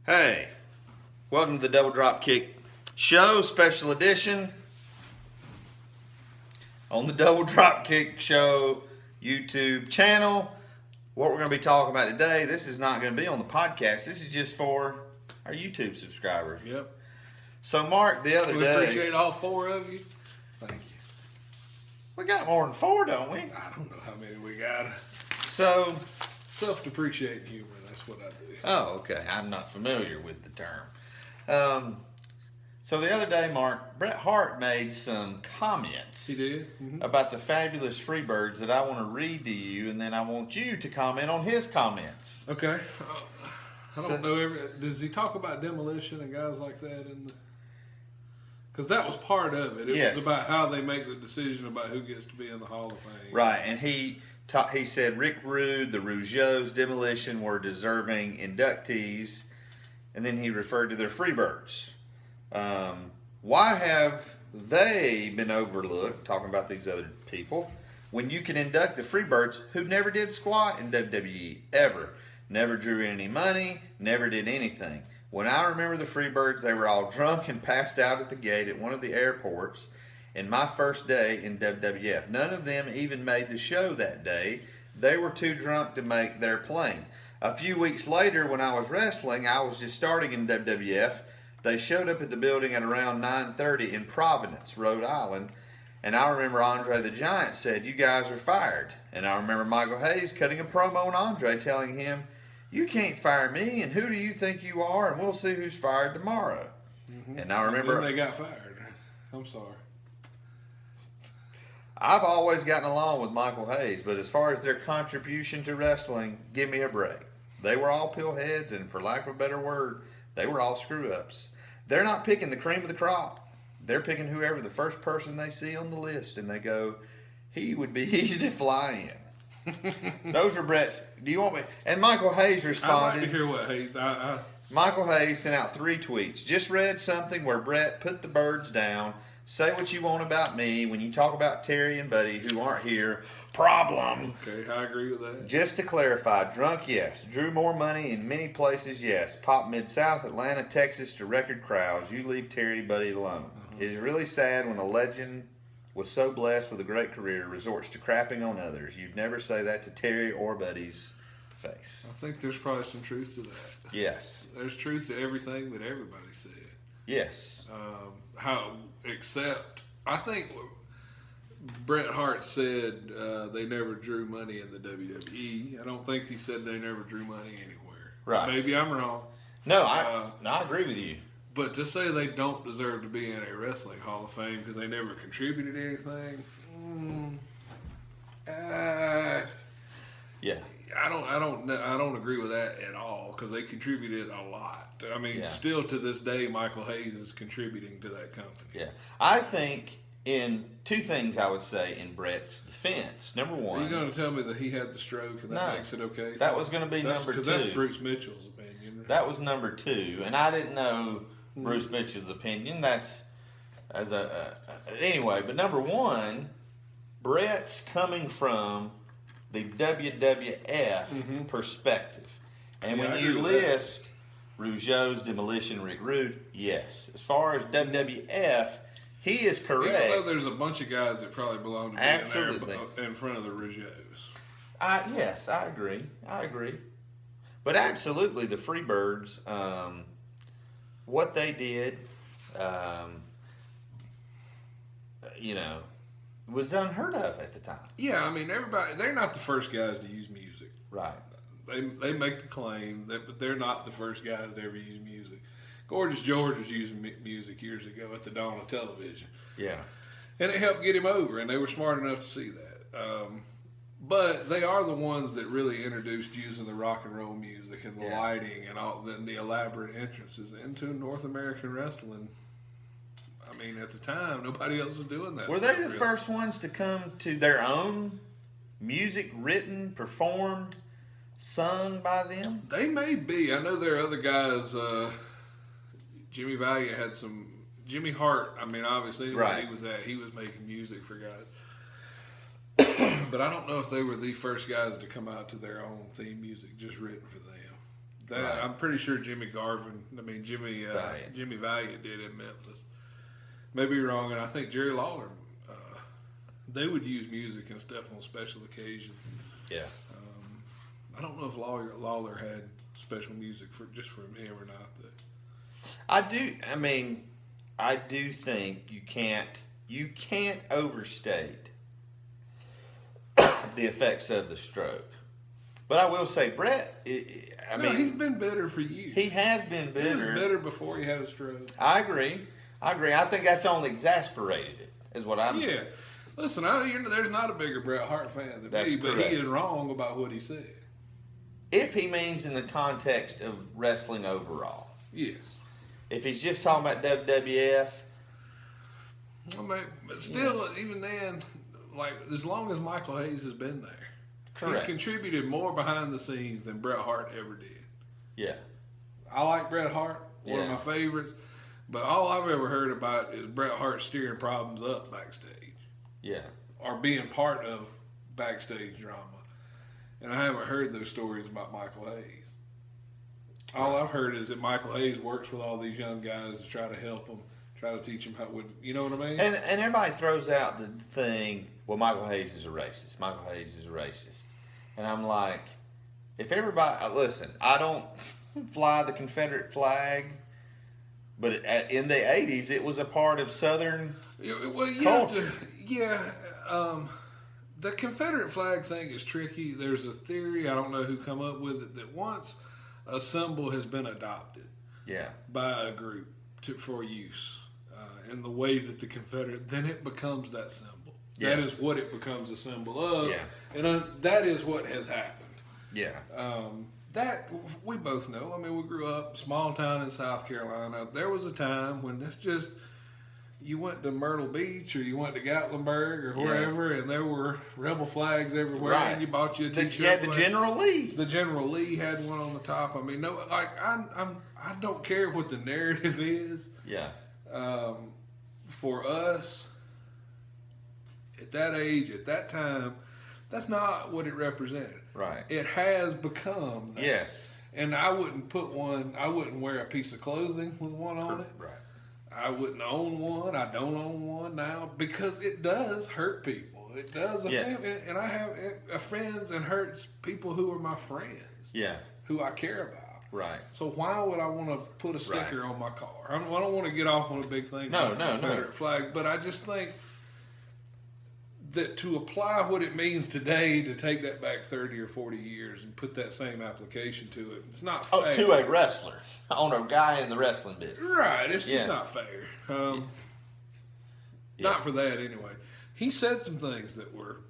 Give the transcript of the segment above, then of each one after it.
Hey, welcome to the Double Drop Kick Show, special edition. On the Double Drop Kick Show YouTube channel, what we're going to be talking about today, this is not going to be on the podcast. This is just for our YouTube subscribers. Yep. So, Mark, the other We day... appreciate all four of you. Thank you. We got more than four, don't we? I don't know how many we got. So... Self-depreciating humor, that's what I do. Oh, okay. I'm not familiar with the term. So the other day, Mark, Bret Hart made some comments. He did? About the fabulous Freebirds that I want to read to you, and then I want you to comment on his comments. Okay. I don't know. Does he talk about demolition and guys like that in the... Because that was part of it. It was about how they make the decision about who gets to be in the Hall of Fame. Right, and he said Rick Rude, the Rougeaus, Demolition were deserving inductees, and then he referred to their Freebirds. Why have they been overlooked, talking about these other people, when you can induct the Freebirds who never did squat in WWE, ever? Never drew any money, never did anything. When I remember the Freebirds, they were all drunk and passed out at the gate at one of the airports in my first day in WWF. None of them even made the show that day. They were too drunk to make their plane. A few weeks later, when I was wrestling, I was just starting in WWF. They showed up at the building at around 9:30 in Providence, Rhode Island. And I remember Andre the Giant said, "You guys are fired." And I remember Michael Hayes cutting a promo on Andre, telling him, "You can't fire me, and who do you think you are? And we'll see who's fired tomorrow." And I remember... And then they got fired. I'm sorry. I've always gotten along with Michael Hayes, but as far as their contribution to wrestling, give me a break. They were all pillheads, and for lack of a better word, they were all screw-ups. They're not picking the cream of the crop. They're picking whoever the first person they see on the list, and they go, "He would be easy to fly in." Those are Bret's. Do you want me? And Michael Hayes responded. I'd like to hear what Hayes. Michael Hayes sent out 3 tweets. "Just read something where Bret put the birds down. Say what you want about me. When you talk about Terry and Buddy, who aren't here, problem." Okay, I agree with that. "Just to clarify, drunk, yes. Drew more money in many places, yes. Pop Mid-South, Atlanta, Texas to record crowds. You leave Terry Buddy alone. It is really sad when a legend was so blessed with a great career resorts to crapping on others. You'd never say that to Terry or Buddy's face." I think there's probably some truth to that. Yes. There's truth to everything that everybody said. Yes. I think Bret Hart said they never drew money in the WWE. I don't think he said they never drew money anywhere. Right. Maybe I'm wrong. No, I agree with you. But to say they don't deserve to be in a wrestling Hall of Fame because they never contributed anything, Yeah. I don't agree with that at all because they contributed a lot. I mean, still to this day, Michael Hayes is contributing to that company. Yeah. I think in 2 things I would say in Bret's defense. Number one. Are you going to tell me that he had the stroke and that makes it okay? That was going to be number 2. Because that's Bruce Mitchell's opinion. Right? That was number 2. And I didn't know Bruce Mitchell's opinion. That's anyway. But number 1, Bret's coming from the WWF perspective. And when you list Rougeaus, Demolition, Rick Rude, yes. As far as WWF, he is correct. Even though there's a bunch of guys that probably belong to be in front of the Rougeaus. Yes, I agree. But absolutely, the Freebirds, what they did, was unheard of at the time. Yeah, I mean, they're not the first guys to use music. Right. They make the claim, but they're not the first guys to ever use music. Gorgeous George was using music years ago at the dawn of television. Yeah. And it helped get him over, and they were smart enough to see that. But they are the ones that really introduced using the rock and roll music and the lighting and all the elaborate entrances into North American wrestling. I mean, at the time, nobody else was doing that. Were they the first ones to come to their own music written, performed, sung by them? They may be. I know there are other guys. Jimmy Valiant had some. Jimmy Hart. I mean, obviously, he was making music for guys. But I don't know if they were the first guys to come out to their own theme music just written for them. Right. I'm pretty sure Jimmy Valiant did in Memphis. Maybe wrong, and I think Jerry Lawler. They would use music and stuff on special occasions. Yeah. I don't know if Lawler had special music for him or not. But I do think you can't overstate the effects of the stroke. But I will say, Bret, he's been bitter for years. He has been bitter. He was bitter before he had a stroke. I agree. I think that's only exasperated it, is what I'm... Yeah. Listen, there's not a bigger Bret Hart fan than me, but he is wrong about what he said. If he means in the context of wrestling overall. Yes. If he's just talking about WWF. But still, even then, like, as long as Michael Hayes has been there, Correct. he's contributed more behind the scenes than Bret Hart ever did. Yeah. I like Bret Hart, one of my favorites, but all I've ever heard about is Bret Hart steering problems up backstage. Yeah. Or being part of backstage drama. And I haven't heard those stories about Michael Hayes. All I've heard is that Michael Hayes works with all these young guys to try to help them, try to teach them you know what I mean? And everybody throws out the thing, well, Michael Hayes is a racist. Michael Hayes is a racist. And I'm like, if everybody, listen, I don't fly the Confederate flag, but in the 80s, it was a part of Southern culture. The Confederate flag thing is tricky. There's a theory, I don't know who come up with it, that once a symbol has been adopted by a group for use in the way that the Confederate, then it becomes that symbol. Yes. That is what it becomes a symbol of. Yeah. And that is what has happened. Yeah. That we both know. I mean, we grew up small town in South Carolina. There was a time when it's just, you went to Myrtle Beach or you went to Gatlinburg or wherever, and there were rebel flags everywhere, and you bought you a T-shirt. The General Lee. The General Lee had one on the top. I mean, no, like I don't care what the narrative is. Yeah. For us, at that age, at that time, that's not what it represented. Right. It has become that. Yes. And I wouldn't wear a piece of clothing with one on it. Right. I wouldn't own one. I don't own one now because it does hurt people. It does offend, and I have friends and hurts people who are my friends. Yeah. Who I care about. Right. So why would I want to put a sticker on my car? I don't want to get off on a big thing about the Confederate flag, but I just think that to apply what it means today, to take that back 30 or 40 years and put that same application to it, it's not fair. Oh, to a wrestler, on a guy in the wrestling business. Right, it's just not fair. Not for that anyway. He said some things that were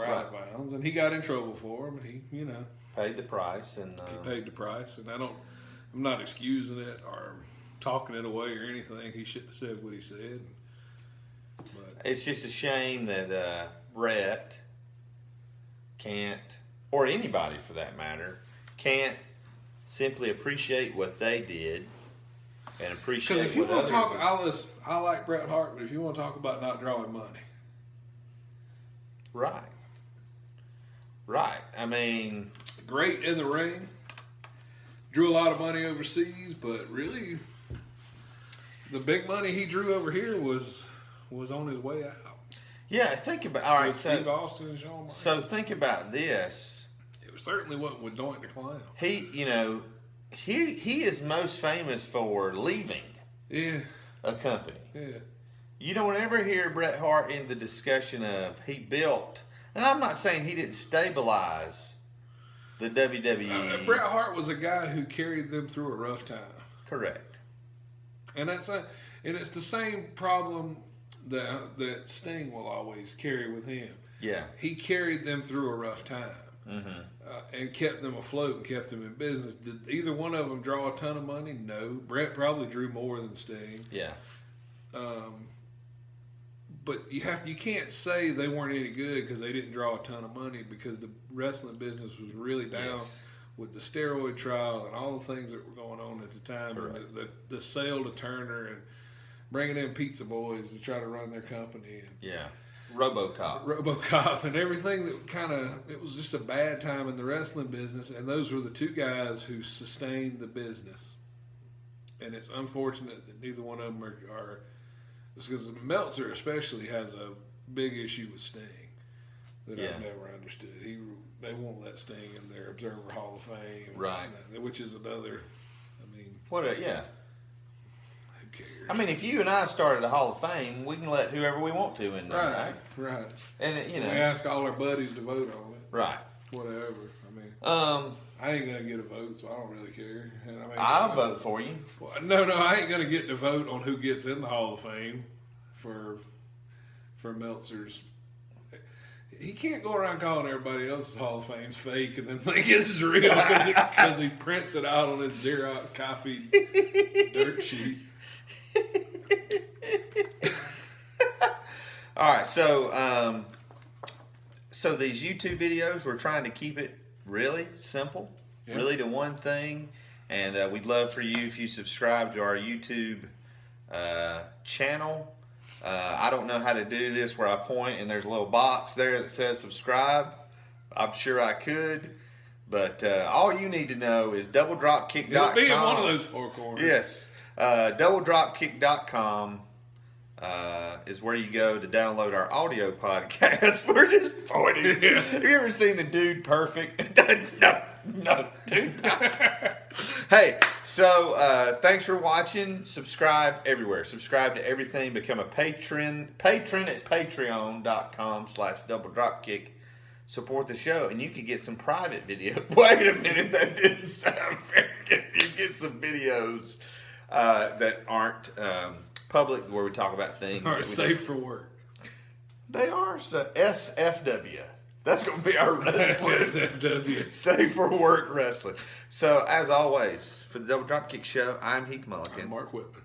out of bounds, and he got in trouble for them. And he, paid the price, and he paid the price. And I'm not excusing it or talking it away or anything. He shouldn't have said what he said. But it's just a shame that Bret can't, or anybody for that matter, can't simply appreciate what they did and appreciate what others did. Because if you want to talk, I like Bret Hart, but if you want to talk about not drawing money. Right. I mean, great in the ring. Drew a lot of money overseas, but really, the big money he drew over here was on his way out. Yeah, think about Steve Austin and Shawn Michaels. So think about this. It was certainly wasn't with Doink the Clown. He is most famous for leaving a company. Yeah. You don't ever hear Bret Hart in the discussion of he built, and I'm not saying he didn't stabilize the WWE. Bret Hart was a guy who carried them through a rough time. Correct. And it's the same problem that Sting will always carry with him. Yeah. He carried them through a rough time. Mm-hmm. And kept them afloat and kept them in business. Did either one of them draw a ton of money? No. Bret probably drew more than Sting. Yeah. But you can't say they weren't any good because they didn't draw a ton of money, because the wrestling business was really down with the steroid trial and all the things that were going on at the time. Correct. And the sale to Turner and bringing in Pizza Boys to try to run their company. And RoboCop, and everything that it was just a bad time in the wrestling business, and those were the two guys who sustained the business. And it's unfortunate that neither one of them are because Meltzer especially has a big issue with Sting that I've never understood. They won't let Sting in their Observer Hall of Fame, right? Which is another. I mean, Who cares? I mean, if you and I started a Hall of Fame, we can let whoever we want to in there, right? And we ask all our buddies to vote on it, right? Whatever. I mean, I ain't gonna get a vote, so I don't really care. And I mean, I'll vote for you. No, I ain't gonna get to vote on who gets in the Hall of Fame for Meltzer's. He can't go around calling everybody else's Hall of Fames fake and then think it's real because he prints it out on his Xerox copied dirt sheet. All right, so these YouTube videos, we're trying to keep it really simple, really to one thing, and we'd love for you if you subscribe to our YouTube channel. I don't know how to do this where I point and there's a little box there that says subscribe. I'm sure I could, but all you need to know is doubledropkick.com. It'll be in one of those four corners. Yes, doubledropkick.com is where you go to download our audio podcast. We're just pointing. Yeah. Have you ever seen the Dude Perfect? No, dude. Hey, so thanks for watching. Subscribe everywhere. Subscribe to everything. Become a patron at patreon.com/doubledropkick. Support the show, and you can get some private video. Wait a minute, that didn't sound very good. You get some videos that aren't public, where we talk about things Are safe for work. They are. So SFW. That's going to be our wrestling. SFW. Safe for work wrestling. So, as always, for the Double Dropkick Show, I'm Heath Mullikin. I'm Mark Whitman.